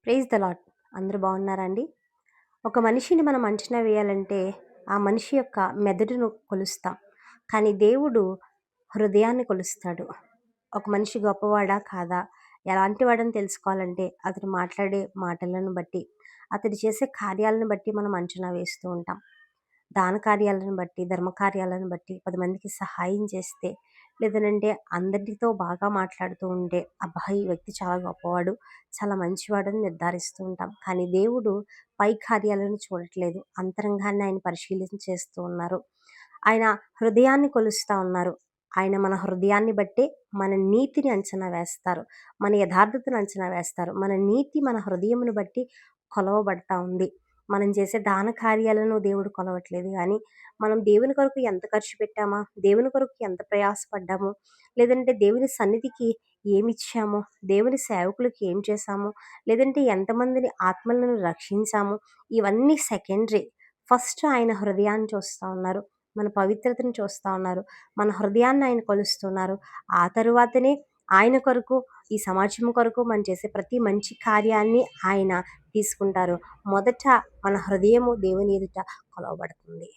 Praise the lord. అందరూ బాగున్నారా అండి? ఒక మనిషిని మనం అంచనా వేయాలంటే ఆ మనిషి యొక్క మెదడును కొలుస్తాం. కానీ దేవుడు హృదయాన్ని కొలుస్తాడు. ఒక మనిషి గొప్పవాడా కాదా, ఎలాంటి వాడని తెలుసుకోవాలంటే అతడు మాట్లాడే మాటలను బట్టి, అతడు చేసే కార్యాలను బట్టి మనం అంచనా వేస్తూ ఉంటాం. దాన కార్యాలను బట్టి, ధర్మ కార్యాలను బట్టి, 10 మందికి సహాయం చేస్తే, లేదనంటే అందరితో బాగా మాట్లాడుతూ ఉంటే, అబ్బా! ఈ వ్యక్తి చాలా గొప్పవాడు, చాలా మంచివాడని నిర్ధారిస్తూ ఉంటాం. కానీ దేవుడు పై కార్యాలను చూడట్లేదు. అంతరంగాన్ని ఆయన పరిశీలన చేస్తూ ఉన్నారు. ఆయన హృదయాన్ని కొలుస్తా ఉన్నారు. ఆయన మన హృదయాన్ని బట్టే మన నీతిని అంచనా వేస్తారు. మన యథార్థతను అంచనా వేస్తారు. మన నీతి మన హృదయమును బట్టి కొలవబడతా ఉంది. మనం చేసే దాన కార్యాలను దేవుడు కొలవట్లేదు గానీ, మనం దేవుని కొరకు ఎంత ఖర్చు పెట్టామా, దేవుని కొరకు ఎంత ప్రయాసపడ్డాము, లేదంటే దేవుని సన్నిధికి ఏమిచ్చాము, దేవుని సేవకులకి ఏం చేశాము, లేదంటే ఎంతమందిని ఆత్మలను రక్షించాము, ఇవన్నీ సెకండరీ. ఫస్ట్ ఆయన హృదయాన్ని చూస్తా ఉన్నారు. మన పవిత్రతను చూస్తా ఉన్నారు. మన హృదయాన్ని ఆయన కొలుస్తున్నారు. ఆ తరువాతనే ఆయన కొరకు, ఈ సమాజం కొరకు మనం చేసే ప్రతి మంచి కార్యాన్ని ఆయన తీసుకుంటారు. మొదట మన హృదయము దేవుని ఎదుట కొలవబడుతుంది.